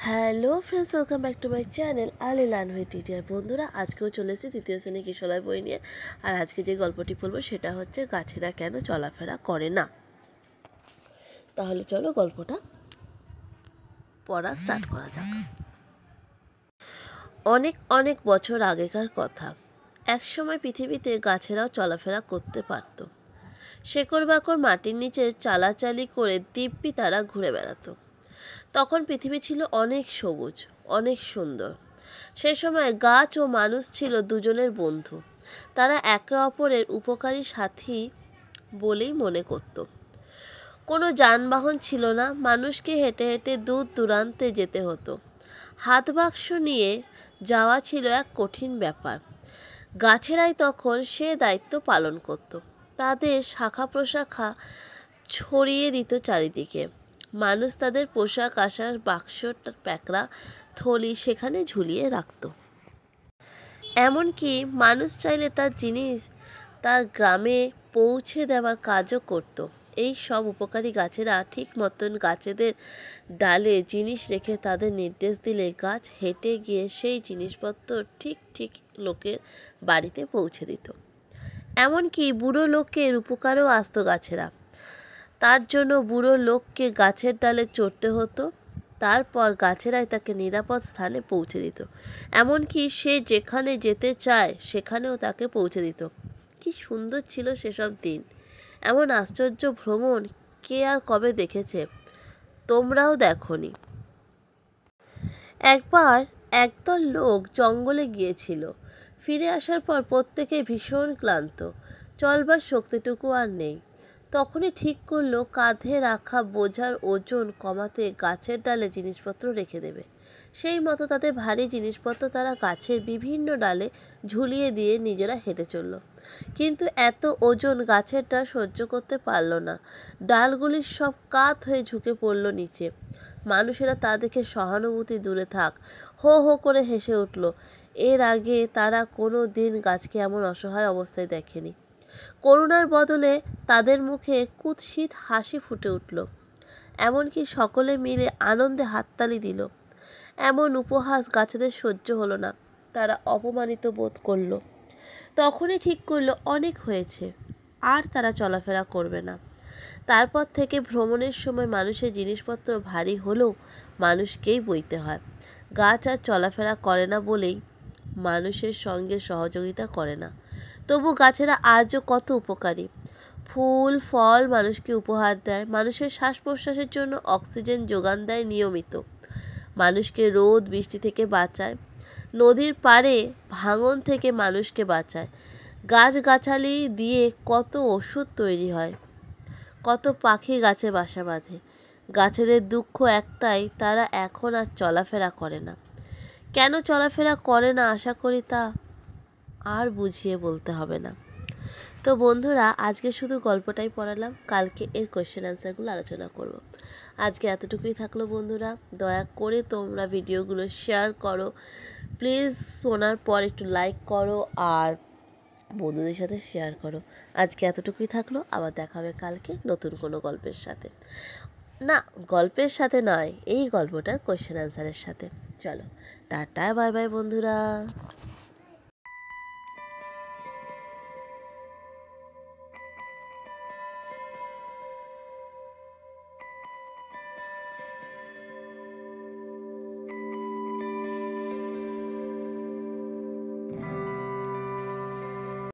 Hello friends, welcome back to my channel Ali Lanvi teacher. বন্ধুরা, আজকেও চলে এসেছি তৃতীয় শ্রেণী কিশোরয় বই নিয়ে। আর আজকে যে গল্পটি বলবো সেটা হচ্ছে গাছেরা কেন চলাফেরা করে না। তাহলে চলো গল্পটা পড়া স্টার্ট করা যাক। অনেক অনেক বছর আগেকার কথা। একসময় পৃথিবীতে গাছেরাও চলাফেরা করতে পারত। শেকড় বাকড় মাটির নিচে চালাচালি করে দিব্যি তারা ঘুরে বেড়াতো। তখন পৃথিবী ছিল অনেক সবুজ, অনেক সুন্দর। সে সময় গাছ ও মানুষ ছিল দুজনের বন্ধু। তারা একে অপরের উপকারী সাথী বলেই মনে করত। কোনো যানবাহন ছিল না, মানুষকে হেঁটে হেঁটে দূর দূরান্তে যেতে হতো। হাত বাক্স নিয়ে যাওয়া ছিল এক কঠিন ব্যাপার। গাছেরাই তখন সে দায়িত্ব পালন করত। তাদের শাখা প্রশাখা ছড়িয়ে দিত চারিদিকে। মানুষ তাদের পোশাক আশাক বাক্স প্যাকড়া থলি সেখানে ঝুলিয়ে রাখত। এমনকি মানুষ চাইলে তার জিনিস তার গ্রামে পৌঁছে দেওয়ার কাজও করত। এই সব উপকারী গাছেরা ঠিক মতন গাছেদের ডালে জিনিস রেখে তাদের নির্দেশ দিলে গাছ হেঁটে গিয়ে সেই জিনিসপত্র ঠিক ঠিক লোকের বাড়িতে পৌঁছে দিত। এমনকি বুড়ো লোকের উপকারেও আসতো গাছেরা। তার জন্য বুড়ো লোককে গাছের ডালে চড়তে হতো। তারপর গাছেরাই তাকে নিরাপদ স্থানে পৌঁছে দিত। এমনকি সে যেখানে যেতে চায় সেখানেও তাকে পৌঁছে দিত। কি সুন্দর ছিল সেসব দিন! এমন আশ্চর্য ভ্রমণ কে আর কবে দেখেছে? তোমরাও দেখোনি। একবার একদল লোক জঙ্গলে গিয়েছিল। ফিরে আসার পর প্রত্যেকেই ভীষণ ক্লান্ত, চলবার শক্তিটুকু আর নেই। তখনই ঠিক করলো কাঁধে রাখা বোঝার ওজন কমাতে গাছের ডালে জিনিসপত্র রেখে দেবে। সেই মতো তাদের ভারী জিনিসপত্র তারা গাছের বিভিন্ন ডালে ঝুলিয়ে দিয়ে নিজেরা হেঁটে চলল। কিন্তু এত ওজন গাছের ডাল সহ্য করতে পারল না। ডালগুলির সব কাত হয়ে ঝুঁকে পড়ল নিচে। মানুষেরা তা দেখে সহানুভূতি দূরে থাক, হো হো করে হেসে উঠল। এর আগে তারা কোনো দিন গাছকে এমন অসহায় অবস্থায় দেখেনি। করুণার বদলে তাদের মুখে কুৎসিত হাসি ফুটে উঠল। এমনকি সকলে মিলে আনন্দে হাততালি দিল। এমন উপহাস গাছেদের সহ্য হলো না। তারা অপমানিত বোধ করল। তখনই ঠিক করলো অনেক হয়েছে, আর তারা চলাফেরা করবে না। তারপর থেকে ভ্রমণের সময় মানুষের জিনিসপত্র ভারী হলেও মানুষকেই বইতে হয়। গাছ আর চলাফেরা করে না বলেই মানুষের সঙ্গে সহযোগিতা করে না। তবু গাছেরা আজও কত উপকারী। ফুল ফল মানুষকে উপহার দেয়, মানুষের শ্বাস প্রশ্বাসের জন্য অক্সিজেন যোগান দেয় নিয়মিত, মানুষকে রোদ বৃষ্টি থেকে বাঁচায়, নদীর পাড়ে ভাঙন থেকে মানুষকে বাঁচায়। গাছগাছালি দিয়ে কত ওষুধ তৈরি হয়, কত পাখি গাছে বাসা বাঁধে। গাছেদের দুঃখ একটাই, তারা এখন আর চলাফেরা করে না। কেন চলাফেরা করে না আশা করি তা আর বুঝিয়ে বলতে হবে না। তো বন্ধুরা, আজকে শুধু গল্পটাই পড়ালাম, কালকে এর কোয়েশ্চেন অ্যান্সারগুলো আলোচনা করব। আজকে এতটুকুই থাকলো বন্ধুরা। দয়া করে তোমরা ভিডিওগুলো শেয়ার করো প্লিজ। শোনার পর একটু লাইক করো আর বন্ধুদের সাথে শেয়ার করো। আজকে এতটুকুই থাকলো, আবার দেখা হবে কালকে নতুন কোনো গল্পের সাথে। না, গল্পের সাথে নয়, এই গল্পটার কোয়েশ্চেন অ্যান্সারের সাথে। চলো টাটা, বাই বাই বন্ধুরা।